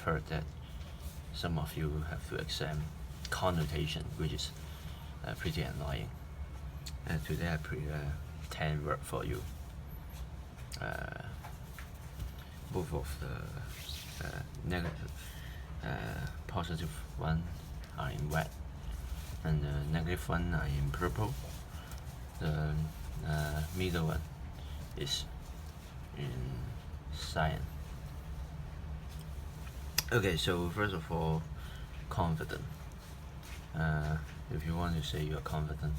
heard that some of you have to exam connotation, which is pretty annoying. And today I prepare 10 words for you. Both of the negative, positive one are in red, and the negative one are in purple. The middle one is in cyan. Okay, so first of all, confident. If you want to say you're confident,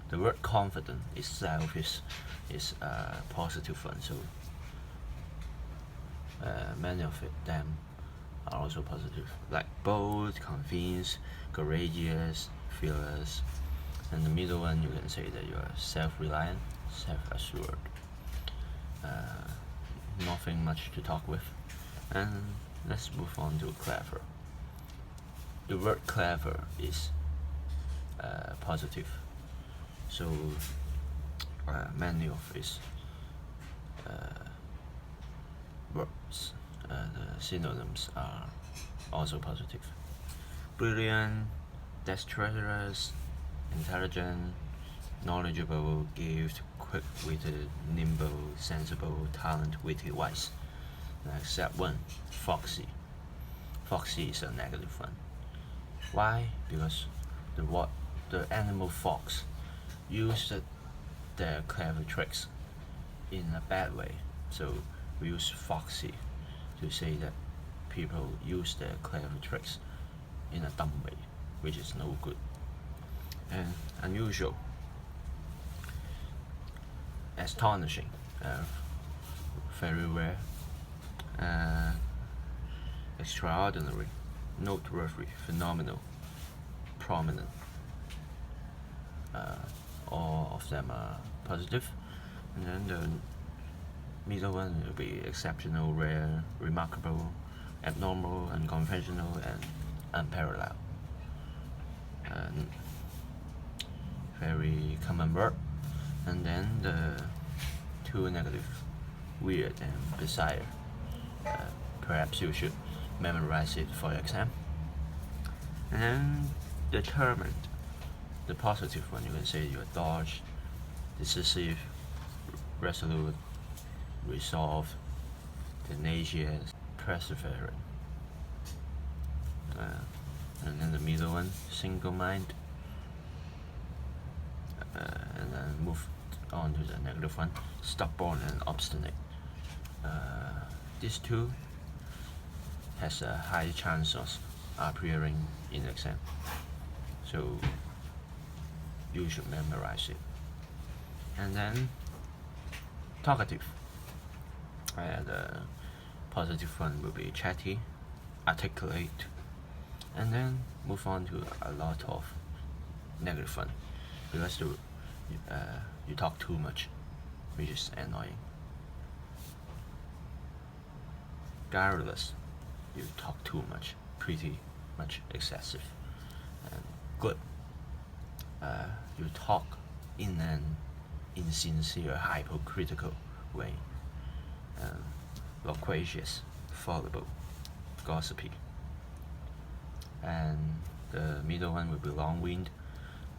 the word confident itself is a positive one. So many of them are also positive, like bold, convinced, courageous, fearless. And the middle one, you can say that you are self-reliant, self-assured. Nothing much to talk with. And let's move on to clever. The word clever is positive. So many of its words, the synonyms are also positive. Brilliant, dexterous, intelligent, knowledgeable, gifted, quick-witted, nimble, sensible, talent, witty, wise. Except one, foxy. Foxy is a negative one. Why? Because the animal fox used their clever tricks in a bad way. So we use foxy to say that people use their clever tricks in a dumb way, which is no good. And unusual, astonishing, very rare, extraordinary, noteworthy, phenomenal, prominent. All of them are positive. And then the middle one will be exceptional, rare, remarkable, abnormal, unconventional, and unparalleled. Very common word. And then the two negative, weird and bizarre. Perhaps you should memorize it for your exam. And then determined, the positive one, you can say you're dodge, decisive, resolute, resolved, tenacious, perseverant. And then the middle one, single mind. And then move on to the negative one, stubborn and obstinate. These two has a high chance of appearing in exam, so you should memorize it. And then talkative. The positive one will be chatty, articulate. And then move on to a lot of negative one, because you talk too much, which is annoying. Garrulous, you talk too much, pretty much excessive. And good, you talk in an insincere, hypocritical way. Loquacious, voluble, gossipy. And the middle one will be long-winded,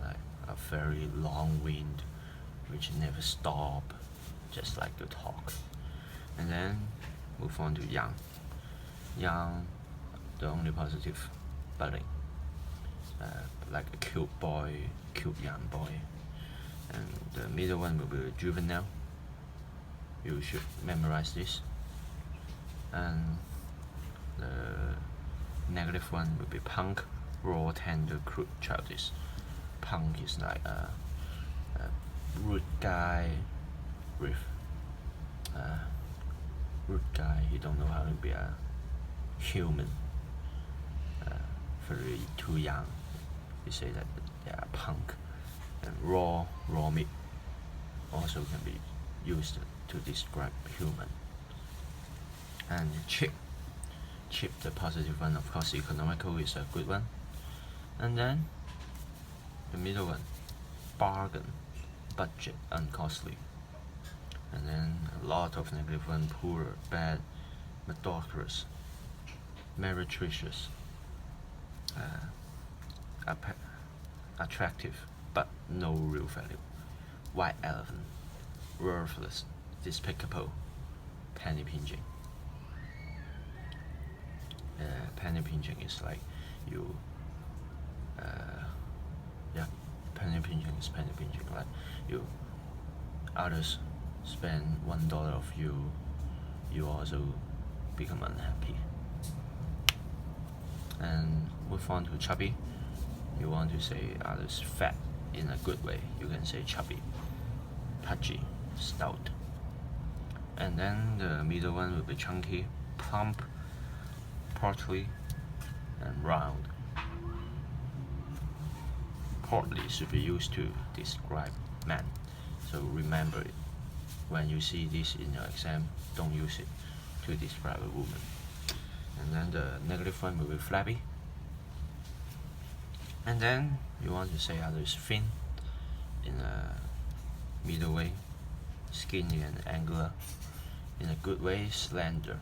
like a very long wind which never stop, just like to talk. And then move on to young. Young, the only positive, budding, like a cute boy, cute young boy. And the middle one will be juvenile. You should memorize this. And the negative one will be punk, raw, tender, crude, childish. Punk is like a rude guy with he don't know how to be a human, very too young. You say that they are punk. And raw meat also can be used to describe human. And cheap, the positive one, of course. Economical is a good one. And then the middle one, bargain, budget, uncostly. And then a lot of negative one, poor, bad, mediocre, meretricious, attractive, but no real value. White elephant, worthless, despicable, penny pinching. Penny pinching is like you, penny pinching is penny pinching. Like you, others spend $1 of you, you also become unhappy. And move on to chubby. You want to say others fat in a good way, you can say chubby, pudgy, stout. And then the middle one will be chunky, plump, portly, and round. Portly should be used to describe man, so remember it. When you see this in your exam, don't use it to describe a woman. And then the negative one will be flabby. And then you want to say others thin in a middle way, skinny and angular, in a good way, slender.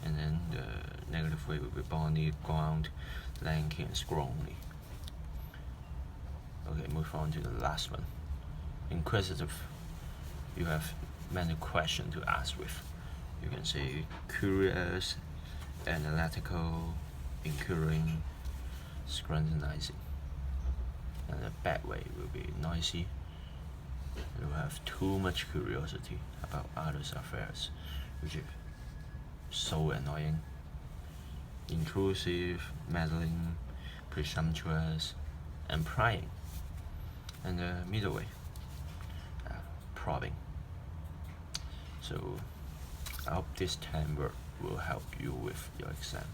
And then the negative way will be bony, gaunt, lanky, and scrawny. Okay, move on to the last one. Inquisitive. You have many questions to ask with. You can say curious, analytical, inquiring, scrutinizing. And the bad way will be noisy. You have too much curiosity about others' affairs, which is so annoying. Intrusive, meddling, presumptuous, and prying. And the middle way, probing. So I hope this 10 word will help you with your exam.